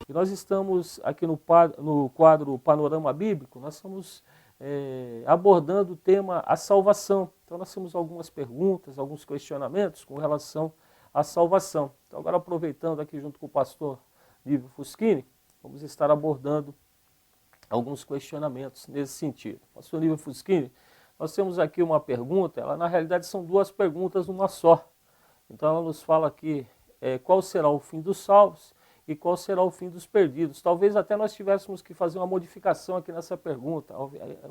E nós estamos aqui no quadro Panorama Bíblico, nós estamos abordando o tema a salvação. Então nós temos algumas perguntas, alguns questionamentos com relação à salvação. Então agora aproveitando aqui junto com o pastor Lívio Fuschini, vamos estar abordando alguns questionamentos nesse sentido. Pastor Lívio Fuschini, nós temos aqui uma pergunta, ela na realidade são duas perguntas numa só. Então ela nos fala aqui qual será o fim dos salvos e qual será o fim dos perdidos. Talvez até nós tivéssemos que fazer uma modificação aqui nessa pergunta.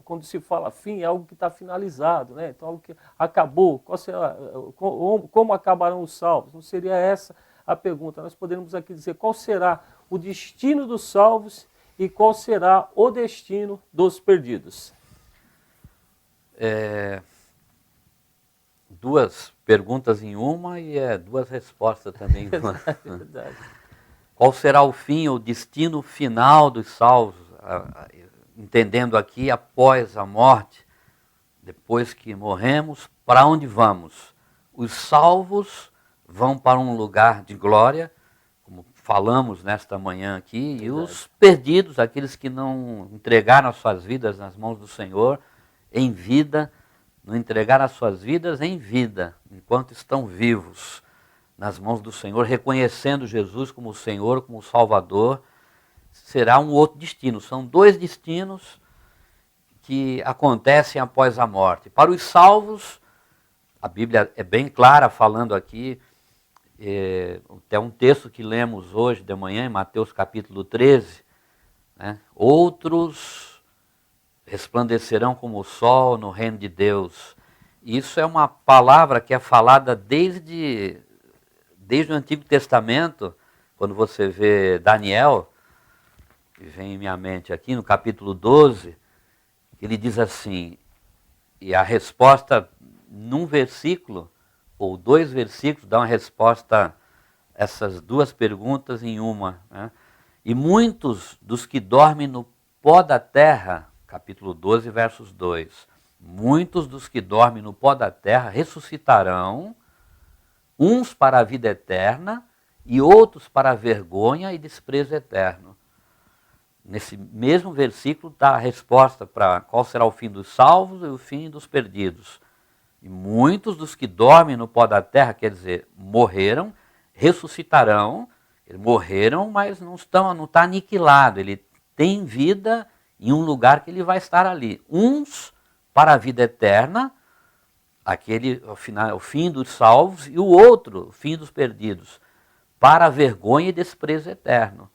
Quando se fala fim, é algo que está finalizado, né? Então algo que acabou. Qual será, como acabarão os salvos? Não seria essa a pergunta. Nós poderíamos aqui dizer qual será o destino dos salvos e qual será o destino dos perdidos. Duas perguntas em uma e duas respostas também em uma. Verdade. Qual será o fim, o destino final dos salvos? Entendendo aqui, após a morte, depois que morremos, para onde vamos? Os salvos vão para um lugar de glória, como falamos nesta manhã aqui, e os perdidos, aqueles que não entregaram as suas vidas nas mãos do Senhor, em vida, não entregaram as suas vidas em vida, enquanto estão vivos, nas mãos do Senhor, reconhecendo Jesus como o Senhor, como o Salvador, será um outro destino. São dois destinos que acontecem após a morte. Para os salvos, a Bíblia é bem clara falando aqui, até um texto que lemos hoje de manhã, em Mateus capítulo 13, né? Outros resplandecerão como o sol no reino de Deus. Isso é uma palavra que é falada desde o Antigo Testamento, quando você vê Daniel, que vem em minha mente aqui, no capítulo 12, ele diz assim, e a resposta num versículo, ou dois versículos, dá uma resposta a essas duas perguntas em uma, né? E muitos dos que dormem no pó da terra, capítulo 12, versos 2, muitos dos que dormem no pó da terra ressuscitarão, uns para a vida eterna e outros para a vergonha e desprezo eterno. Nesse mesmo versículo está a resposta para qual será o fim dos salvos e o fim dos perdidos. E muitos dos que dormem no pó da terra, quer dizer, morreram, ressuscitarão. Eles morreram, mas não está aniquilado. Ele tem vida em um lugar que ele vai estar ali. Uns para a vida eterna, aquele o fim dos salvos, e o outro, o fim dos perdidos, para a vergonha e desprezo eterno.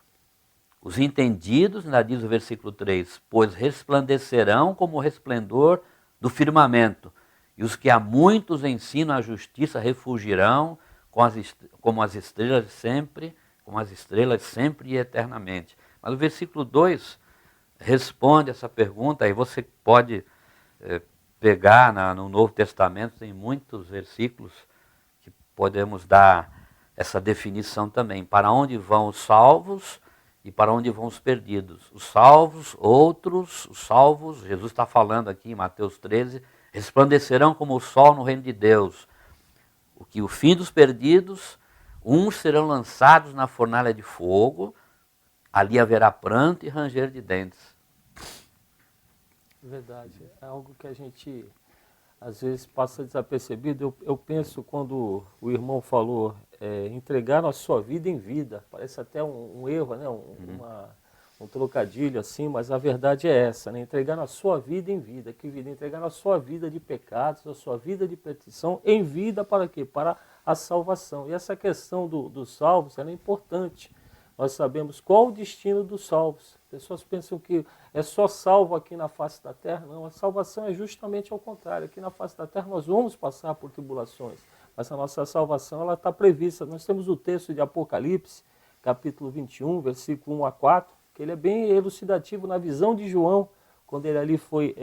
Os entendidos, ainda diz o versículo 3, pois resplandecerão como o resplendor do firmamento, e os que a muitos ensinam a justiça refugirão como as estrelas sempre e eternamente. Mas o versículo 2 responde essa pergunta, aí você pode pegar no Novo Testamento, tem muitos versículos que podemos dar essa definição também. Para onde vão os salvos e para onde vão os perdidos? Os salvos, os salvos, Jesus está falando aqui em Mateus 13, resplandecerão como o sol no reino de Deus. O fim dos perdidos, uns serão lançados na fornalha de fogo, ali haverá pranto e ranger de dentes. Verdade, é algo que a gente às vezes passa desapercebido. Eu penso quando o irmão falou entregar a sua vida em vida, parece até um erro, né? Um trocadilho assim, mas a verdade é essa, né? Entregar a sua vida em vida. Que vida? Entregar a sua vida de pecados, a sua vida de perdição em vida para quê? Para a salvação. E essa questão dos salvos ela é importante. Nós sabemos qual o destino dos salvos. Pessoas pensam que é só salvo aqui na face da terra. Não, a salvação é justamente ao contrário. Aqui na face da terra nós vamos passar por tribulações, mas a nossa salvação ela está prevista. Nós temos o texto de Apocalipse, capítulo 21, versículo 1 a 4, que ele é bem elucidativo na visão de João, quando ele ali foi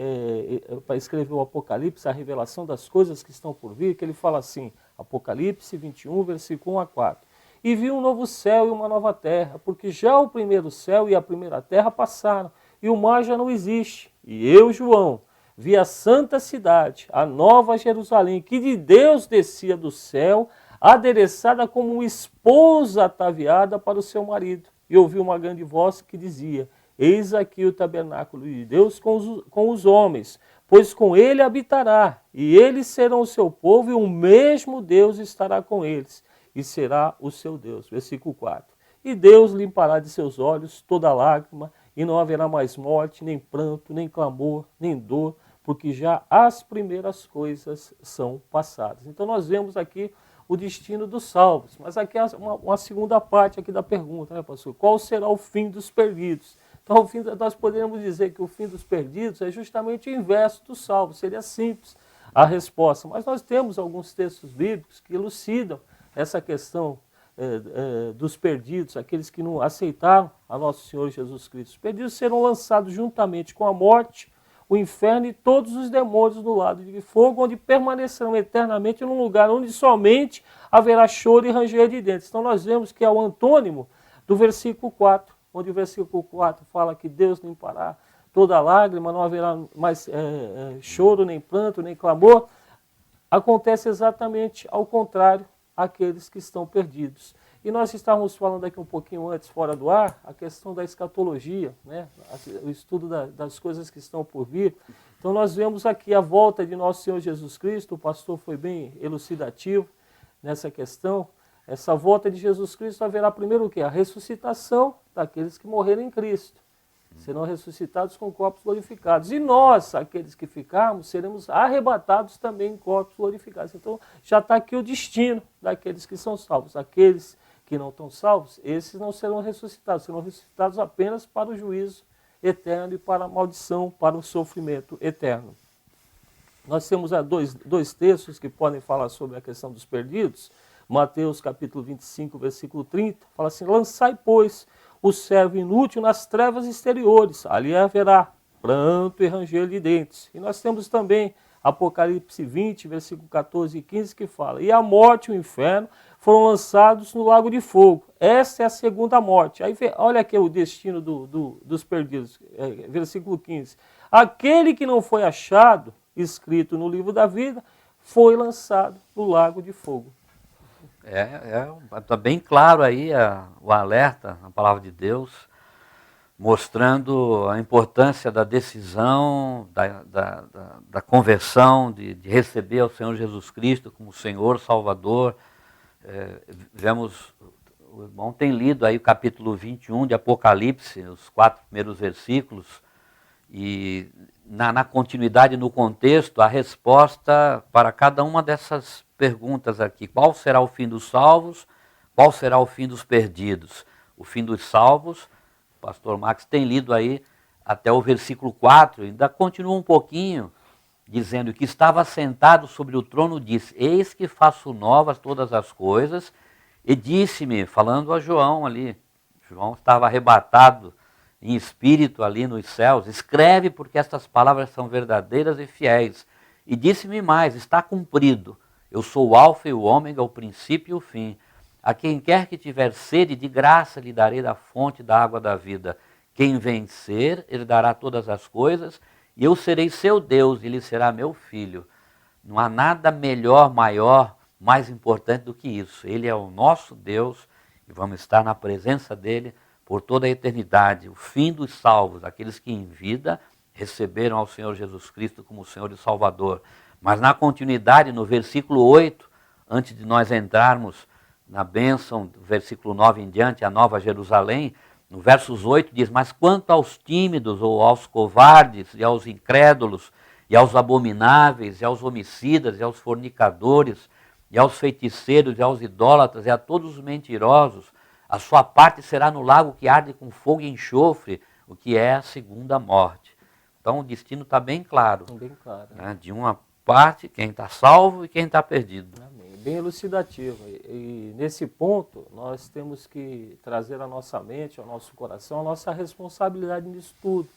para escrever o Apocalipse, a revelação das coisas que estão por vir, que ele fala assim, Apocalipse 21, versículo 1 a 4. E vi um novo céu e uma nova terra, porque já o primeiro céu e a primeira terra passaram, e o mar já não existe. E eu, João, vi a santa cidade, a nova Jerusalém, que de Deus descia do céu, adereçada como uma esposa ataviada para o seu marido. e ouvi uma grande voz que dizia: Eis aqui o tabernáculo de Deus com os homens, pois com ele habitará, e eles serão o seu povo, e o mesmo Deus estará com eles, e será o seu Deus. Versículo 4. E Deus limpará de seus olhos toda lágrima, e não haverá mais morte, nem pranto, nem clamor, nem dor, porque já as primeiras coisas são passadas. Então nós vemos aqui o destino dos salvos. Mas aqui é uma segunda parte aqui da pergunta, né, pastor? Qual será o fim dos perdidos? Então nós poderíamos dizer que o fim dos perdidos é justamente o inverso dos salvos. Seria simples a resposta. Mas nós temos alguns textos bíblicos que elucidam essa questão dos perdidos, aqueles que não aceitaram a nosso Senhor Jesus Cristo. Os perdidos serão lançados juntamente com a morte, o inferno e todos os demônios do lado de fogo, onde permanecerão eternamente num lugar onde somente haverá choro e ranger de dentes. Então nós vemos que é o antônimo do versículo 4, onde o versículo 4 fala que Deus limpará toda lágrima, não haverá mais choro, nem pranto, nem clamor. Acontece exatamente ao contrário àqueles que estão perdidos. E nós estávamos falando aqui um pouquinho antes, fora do ar, a questão da escatologia, né? O estudo das coisas que estão por vir. Então nós vemos aqui a volta de nosso Senhor Jesus Cristo, o pastor foi bem elucidativo nessa questão. Essa volta de Jesus Cristo haverá primeiro o quê? A ressuscitação daqueles que morreram em Cristo. Serão ressuscitados com corpos glorificados. E nós, aqueles que ficarmos, seremos arrebatados também em corpos glorificados. Então já está aqui o destino daqueles que são salvos. Aqueles que não estão salvos, esses não serão ressuscitados apenas para o juízo eterno e para a maldição, para o sofrimento eterno. Nós temos dois textos que podem falar sobre a questão dos perdidos. Mateus capítulo 25, versículo 30, fala assim: lançai, pois, o servo inútil nas trevas exteriores, ali haverá pranto e ranger de dentes. E nós temos também Apocalipse 20, versículo 14 e 15, que fala: e a morte e o inferno foram lançados no lago de fogo. Essa é a segunda morte. Aí olha aqui o destino dos perdidos, versículo 15. Aquele que não foi achado, escrito no livro da vida, foi lançado no lago de fogo. Está bem claro aí o alerta, a palavra de Deus, mostrando a importância da decisão, da conversão, de receber ao Senhor Jesus Cristo como Senhor, Salvador. O irmão tem lido aí o capítulo 21 de Apocalipse, os 4 primeiros versículos, e na continuidade, no contexto, a resposta para cada uma dessas perguntas aqui. Qual será o fim dos salvos? Qual será o fim dos perdidos? O fim dos salvos, o pastor Max tem lido aí até o versículo 4, ainda continua um pouquinho, dizendo que estava sentado sobre o trono, disse: eis que faço novas todas as coisas, e disse-me, falando a João ali, João estava arrebatado em espírito ali nos céus, escreve, porque estas palavras são verdadeiras e fiéis. E disse-me mais: está cumprido, eu sou o alfa e o ômega, o princípio e o fim. A quem quer que tiver sede, de graça lhe darei da fonte da água da vida. Quem vencer, ele dará todas as coisas, e eu serei seu Deus, e ele será meu filho. Não há nada melhor, maior, mais importante do que isso. Ele é o nosso Deus, e vamos estar na presença dele por toda a eternidade. O fim dos salvos, aqueles que em vida receberam ao Senhor Jesus Cristo como Senhor e Salvador. Mas na continuidade, no versículo 8, antes de nós entrarmos na bênção, do versículo 9 em diante, a Nova Jerusalém, no versos 8 diz: mas quanto aos tímidos ou aos covardes e aos incrédulos e aos abomináveis e aos homicidas e aos fornicadores e aos feiticeiros e aos idólatras e a todos os mentirosos, a sua parte será no lago que arde com fogo e enxofre, o que é a segunda morte. Então o destino está bem claro. Bem claro. Né? De uma parte, quem está salvo e quem está perdido. Amém. Bem elucidativo. E nesse ponto, nós temos que trazer à nossa mente, ao nosso coração, a nossa responsabilidade nisso tudo.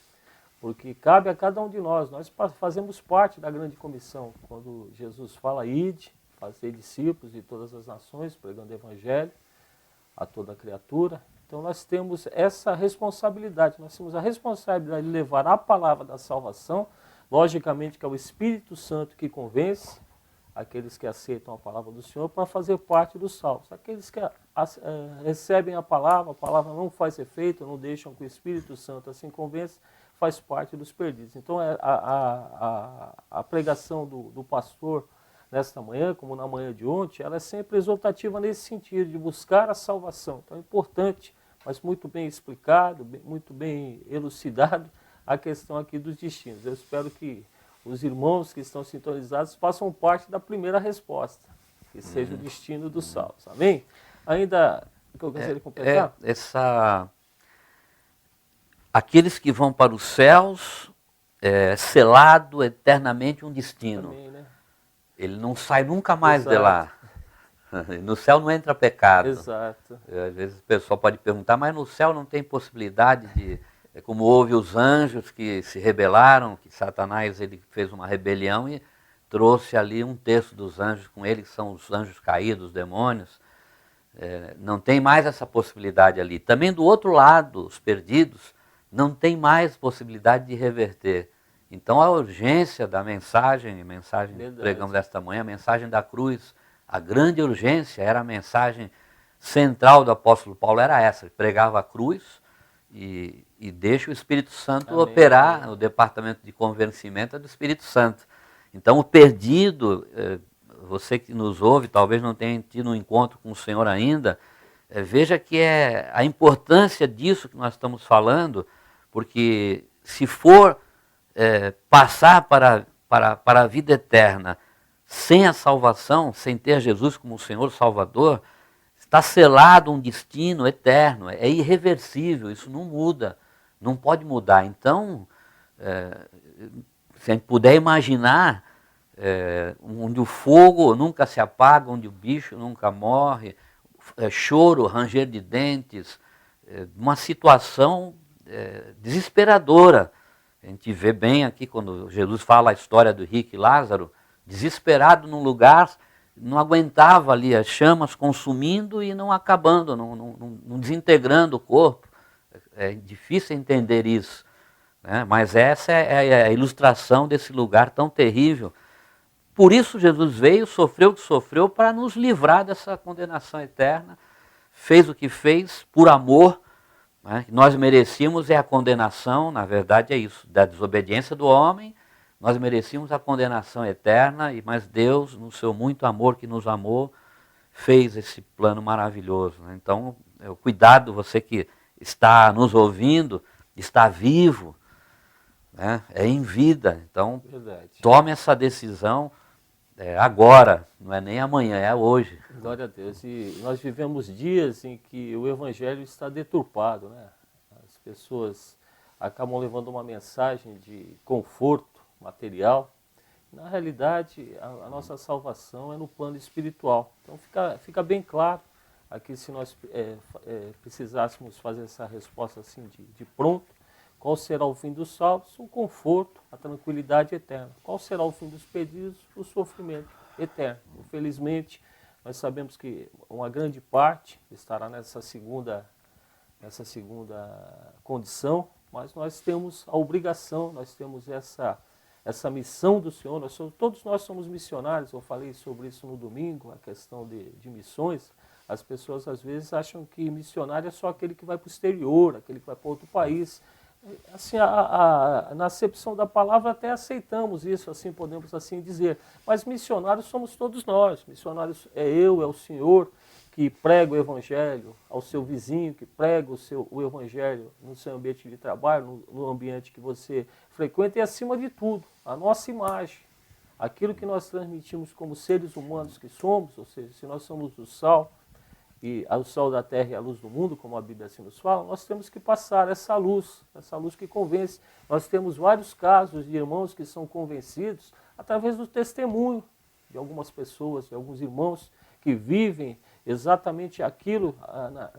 Porque cabe a cada um de nós. Nós fazemos parte da grande comissão. Quando Jesus fala: ide, fazer discípulos de todas as nações, pregando o evangelho a toda criatura. Então nós temos essa responsabilidade. Nós temos a responsabilidade de levar a palavra da salvação, logicamente que é o Espírito Santo que convence aqueles que aceitam a palavra do Senhor, para fazer parte dos salvos. Aqueles que recebem a palavra não faz efeito, não deixam que o Espírito Santo assim convença, faz parte dos perdidos. Então a pregação do pastor nesta manhã, como na manhã de ontem, ela é sempre exortativa nesse sentido, de buscar a salvação. Então é importante, mas muito bem explicado, muito bem elucidado, a questão aqui dos destinos. Eu espero que os irmãos que estão sintonizados façam parte da primeira resposta, que seja o destino dos salvos. Amém? Ainda o que eu gostaria de completar? Aqueles que vão para os céus, selado eternamente um destino. Amém, né? Ele não sai nunca mais de lá. No céu não entra pecado. Exato. Às vezes o pessoal pode perguntar, mas no céu não tem possibilidade de... É como houve os anjos que se rebelaram, que Satanás ele fez uma rebelião e trouxe ali um terço dos anjos com ele, que são os anjos caídos, os demônios. Não tem mais essa possibilidade ali. Também do outro lado, os perdidos, não tem mais possibilidade de reverter. Então a urgência da mensagem que pregamos esta manhã, a mensagem da cruz, a grande urgência era a mensagem central do apóstolo Paulo, era essa, ele pregava a cruz e deixa o Espírito Santo operar, o departamento de convencimento é do Espírito Santo. Então o perdido, você que nos ouve, talvez não tenha tido um encontro com o Senhor ainda, veja que é a importância disso que nós estamos falando, porque se for passar para a vida eterna sem a salvação, sem ter Jesus como o Senhor Salvador, está selado um destino eterno, é irreversível, isso não muda, não pode mudar. Então, se a gente puder imaginar, onde o fogo nunca se apaga, onde o bicho nunca morre, choro, ranger de dentes, uma situação desesperadora. A gente vê bem aqui quando Jesus fala a história do rico e Lázaro, desesperado num lugar, não aguentava ali as chamas consumindo e não acabando, não desintegrando o corpo. É difícil entender isso, né? Mas essa é a ilustração desse lugar tão terrível. Por isso Jesus veio, sofreu o que sofreu para nos livrar dessa condenação eterna, fez o que fez por amor, né? Nós merecíamos a condenação, na verdade é isso, da desobediência do homem, nós merecíamos a condenação eterna, mas Deus, no seu muito amor que nos amou, fez esse plano maravilhoso, né? Então, cuidado, você que está nos ouvindo, está vivo, né? É em vida, então tome essa decisão agora, não é nem amanhã, é hoje. Glória a Deus. E nós vivemos dias em que o Evangelho está deturpado, né? As pessoas acabam levando uma mensagem de conforto material. Na realidade, a nossa salvação é no plano espiritual. Então fica bem claro aqui, se nós precisássemos fazer essa resposta assim de pronto, qual será o fim dos salvos? O conforto, a tranquilidade eterna. Qual será o fim dos perdidos? O sofrimento eterno. Infelizmente, nós sabemos que uma grande parte estará nessa segunda condição, mas nós temos a obrigação, nós temos essa missão do Senhor, todos nós somos missionários. Eu falei sobre isso no domingo, a questão de missões. As pessoas às vezes acham que missionário é só aquele que vai para o exterior, aquele que vai para outro país. Assim, na acepção da palavra até aceitamos isso, assim podemos assim dizer, mas missionários somos todos nós. Missionários é eu, é o senhor que prega o evangelho ao seu vizinho, que prega o evangelho no seu ambiente de trabalho, no ambiente que você frequenta, e acima de tudo, a nossa imagem, aquilo que nós transmitimos como seres humanos que somos, ou seja, se nós somos o sal, e o sal da terra e a luz do mundo, como a Bíblia assim nos fala, nós temos que passar essa luz que convence. Nós temos vários casos de irmãos que são convencidos através do testemunho de algumas pessoas, de alguns irmãos que vivem exatamente aquilo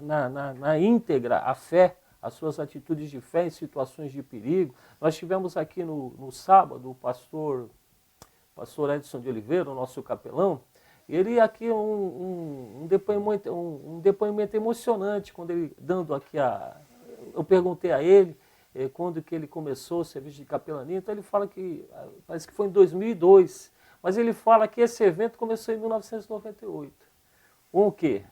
na íntegra, a fé, as suas atitudes de fé em situações de perigo. Nós tivemos aqui no sábado o pastor Edson de Oliveira, o nosso capelão. Ele aqui um depoimento emocionante, quando ele dando aqui eu perguntei a ele quando que ele começou o serviço de capelania. Então ele fala que parece que foi em 2002, mas ele fala que esse evento começou em 1998. Com o quê?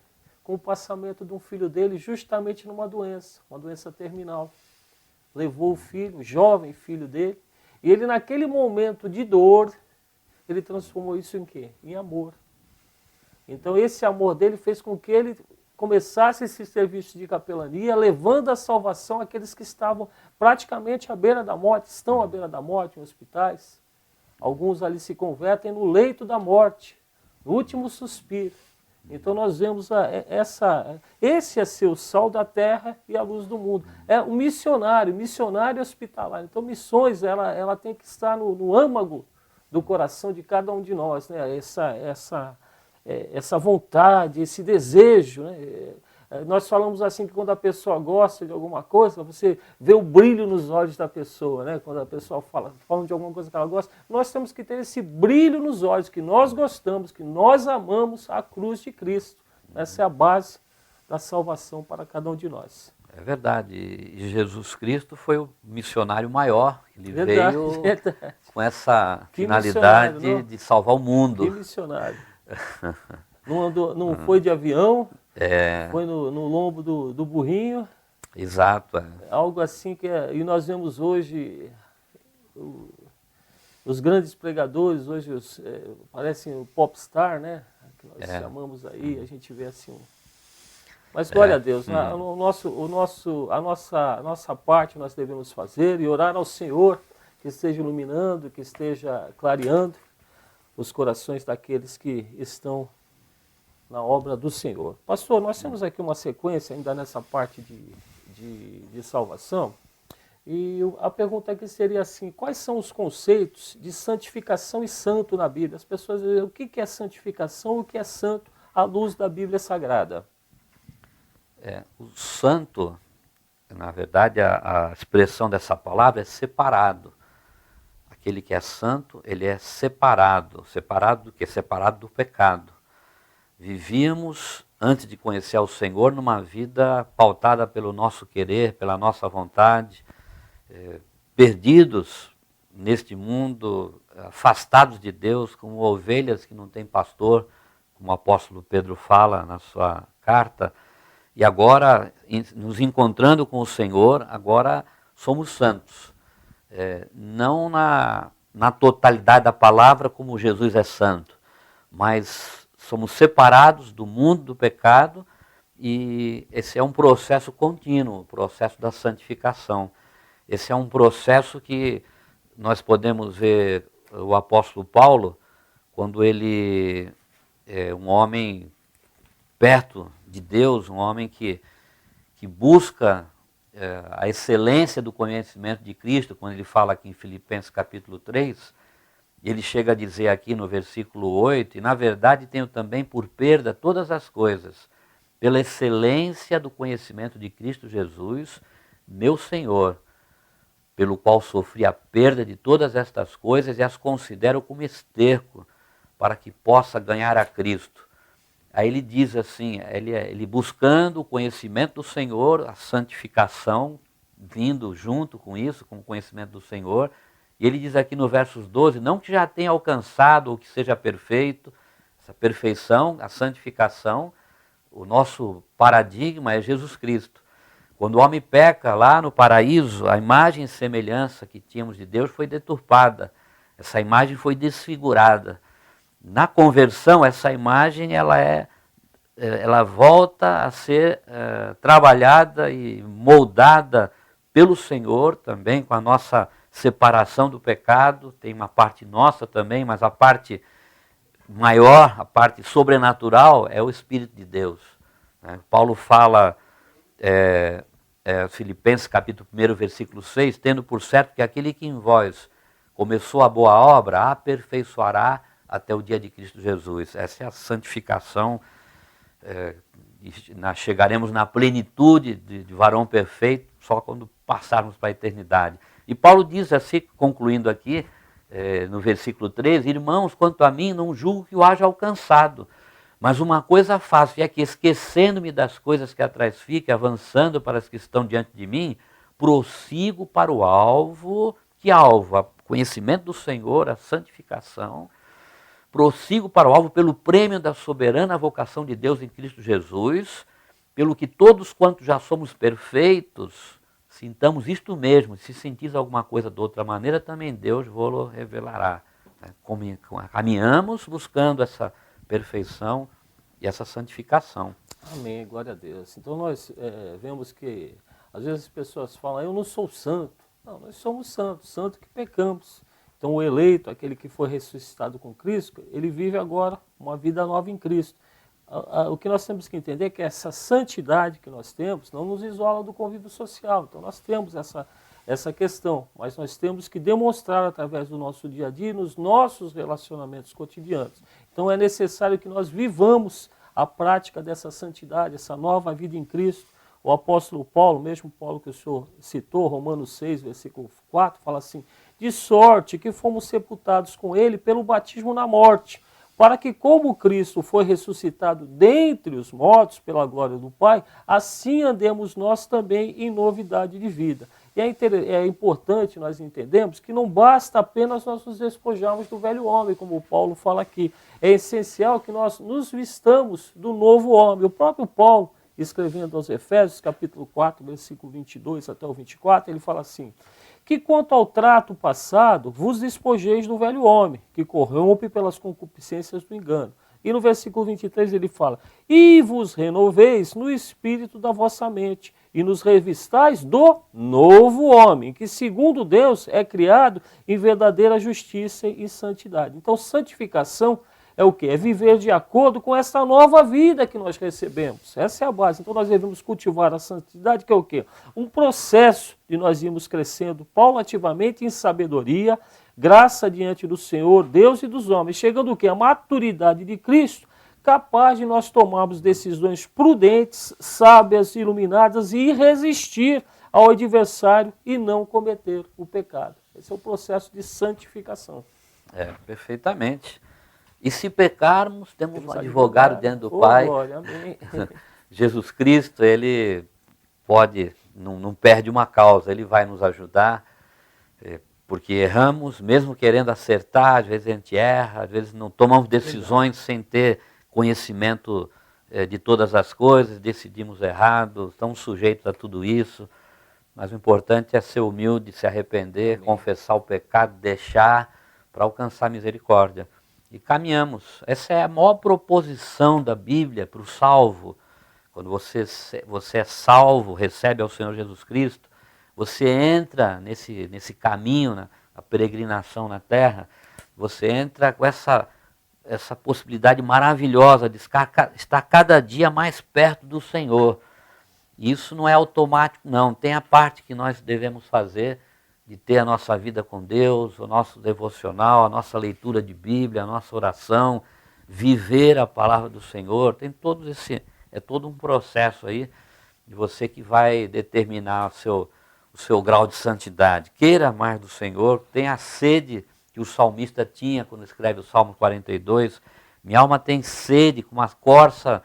com o passamento de um filho dele justamente numa doença, uma doença terminal. Levou o filho, o jovem filho dele, e ele naquele momento de dor, ele transformou isso em quê? Em amor. Então esse amor dele fez com que ele começasse esse serviço de capelania, levando a salvação àqueles que estavam praticamente à beira da morte, estão à beira da morte em hospitais. Alguns ali se convertem no leito da morte, no último suspiro. Então nós vemos esse é ser o sal da terra e a luz do mundo. É um missionário hospitalar. Então missões, ela tem que estar no âmago do coração de cada um de nós, né? Essa vontade, esse desejo, né? Nós falamos assim que quando a pessoa gosta de alguma coisa, você vê o brilho nos olhos da pessoa, né? Quando a pessoa fala de alguma coisa que ela gosta, nós temos que ter esse brilho nos olhos, que nós gostamos, que nós amamos a cruz de Cristo. Essa é a base da salvação para cada um de nós. É verdade. E Jesus Cristo foi o missionário maior. Ele Verdade, veio verdade. com essa Que finalidade missionário, não? de salvar o mundo. Que missionário. Não foi de avião, foi no lombo do burrinho. Exato. Algo assim que e nós vemos hoje os grandes pregadores, hoje parecem o popstar, né? Que nós chamamos aí, a gente vê assim. Mas glória a Deus, a nossa parte nós devemos fazer e orar ao Senhor que esteja iluminando, que esteja clareando os corações daqueles que estão na obra do Senhor. Pastor, nós temos aqui uma sequência ainda nessa parte de salvação, e a pergunta aqui seria assim: quais são os conceitos de santificação e santo na Bíblia? As pessoas dizem, o que é santificação, o que é santo à luz da Bíblia Sagrada? O santo, na verdade, a expressão dessa palavra é separado. Aquele que é santo, ele é separado. Separado do quê? Separado do pecado. Vivíamos, antes de conhecer ao Senhor, numa vida pautada pelo nosso querer, pela nossa vontade, perdidos neste mundo, afastados de Deus, como ovelhas que não têm pastor, como o apóstolo Pedro fala na sua carta. E agora, nos encontrando com o Senhor, agora somos santos. Não na totalidade da palavra como Jesus é santo, mas somos separados do mundo do pecado, e esse é um processo contínuo, o processo da santificação. Esse é um processo que nós podemos ver o apóstolo Paulo, quando ele é um homem perto de Deus, um homem que busca a excelência do conhecimento de Cristo, quando ele fala aqui em Filipenses capítulo 3, ele chega a dizer aqui no versículo 8, e na verdade tenho também por perda todas as coisas, pela excelência do conhecimento de Cristo Jesus, meu Senhor, pelo qual sofri a perda de todas estas coisas e as considero como esterco, para que possa ganhar a Cristo. Aí ele diz assim, ele buscando o conhecimento do Senhor, a santificação, vindo junto com isso, com o conhecimento do Senhor. E ele diz aqui no versos 12, não que já tenha alcançado ou que seja perfeito, essa perfeição, a santificação, o nosso paradigma é Jesus Cristo. Quando o homem peca lá no paraíso, a imagem e semelhança que tínhamos de Deus foi deturpada, essa imagem foi desfigurada. Na conversão, essa imagem ela volta a ser trabalhada e moldada pelo Senhor também, com a nossa separação do pecado. Tem uma parte nossa também, mas a parte maior, a parte sobrenatural, é o Espírito de Deus. Paulo fala, Filipenses capítulo 1, versículo 6, tendo por certo que aquele que em vós começou a boa obra, a aperfeiçoará até o dia de Cristo Jesus. Essa é a santificação. Chegaremos na plenitude de varão perfeito só quando passarmos para a eternidade. E Paulo diz assim, concluindo aqui, no versículo 13, irmãos, quanto a mim, não julgo que o haja alcançado, mas uma coisa faço, e é que esquecendo-me das coisas que atrás ficam, avançando para as que estão diante de mim, prossigo para o alvo, que alvo? O conhecimento do Senhor, a santificação, prossigo para o alvo pelo prêmio da soberana vocação de Deus em Cristo Jesus, pelo que todos quantos já somos perfeitos, sintamos isto mesmo. Se sentis alguma coisa de outra maneira, também Deus vos revelará. Caminhamos buscando essa perfeição e essa santificação. Amém, glória a Deus. Então nós vemos que às vezes as pessoas falam, eu não sou santo. Não, nós somos santos, santo que pecamos. Então o eleito, aquele que foi ressuscitado com Cristo, ele vive agora uma vida nova em Cristo. O que nós temos que entender é que essa santidade que nós temos não nos isola do convívio social. Então nós temos essa questão, mas nós temos que demonstrar através do nosso dia a dia, nos nossos relacionamentos cotidianos. Então é necessário que nós vivamos a prática dessa santidade, essa nova vida em Cristo. O apóstolo Paulo, mesmo Paulo que o senhor citou, Romanos 6, versículo 4, fala assim, de sorte que fomos sepultados com ele pelo batismo na morte, para que como Cristo foi ressuscitado dentre os mortos pela glória do Pai, assim andemos nós também em novidade de vida. E é importante nós entendermos que não basta apenas nós nos despojarmos do velho homem, como o Paulo fala aqui. É essencial que nós nos vistamos do novo homem. O próprio Paulo, escrevendo aos Efésios, capítulo 4, versículo 22 até o 24, ele fala assim, que quanto ao trato passado, vos despojeis do velho homem, que corrompe pelas concupiscências do engano. E no versículo 23 ele fala, e vos renoveis no espírito da vossa mente, e nos revistais do novo homem, que segundo Deus é criado em verdadeira justiça e santidade. Então santificação é o quê? É viver de acordo com essa nova vida que nós recebemos. Essa é a base. Então nós devemos cultivar a santidade, que é o quê? Um processo de nós irmos crescendo paulativamente em sabedoria, graça diante do Senhor, Deus e dos homens, chegando o quê? A maturidade de Cristo, capaz de nós tomarmos decisões prudentes, sábias, iluminadas e resistir ao adversário e não cometer o pecado. Esse é o processo de santificação. Perfeitamente. E se pecarmos, temos um advogado dentro do Pai. Glória, amém. Jesus Cristo, ele pode, não perde uma causa, ele vai nos ajudar, porque erramos, mesmo querendo acertar, às vezes a gente erra, às vezes não tomamos decisões sem ter conhecimento de todas as coisas, decidimos errado, estamos sujeitos a tudo isso, mas o importante é ser humilde, se arrepender, amém, confessar o pecado, deixar para alcançar misericórdia. E caminhamos. Essa é a maior proposição da Bíblia para o salvo. Quando você é salvo, recebe ao Senhor Jesus Cristo, você entra nesse caminho, na peregrinação na terra, você entra com essa possibilidade maravilhosa de estar cada dia mais perto do Senhor. Isso não é automático, não. Tem a parte que nós devemos fazer, de ter a nossa vida com Deus, o nosso devocional, a nossa leitura de Bíblia, a nossa oração, viver a palavra do Senhor. Tem todo um processo aí de você que vai determinar o seu grau de santidade. Queira mais do Senhor, tenha a sede que o salmista tinha quando escreve o Salmo 42. Minha alma tem sede, como a corça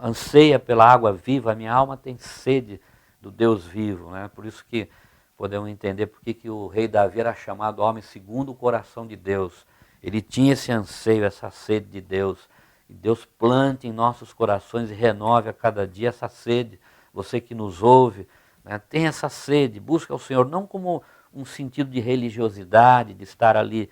anseia pela água viva, a minha alma tem sede do Deus vivo, né? Por isso que podemos entender por que o rei Davi era chamado homem segundo o coração de Deus. Ele tinha esse anseio, essa sede de Deus. E Deus plante em nossos corações e renove a cada dia essa sede. Você que nos ouve, né, tem essa sede, busca o Senhor, não como um sentido de religiosidade, de estar ali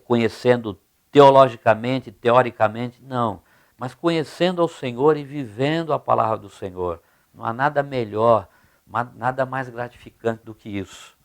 conhecendo teologicamente, teoricamente, não. Mas conhecendo ao Senhor e vivendo a palavra do Senhor. Não há nada melhor, nada mais gratificante do que isso.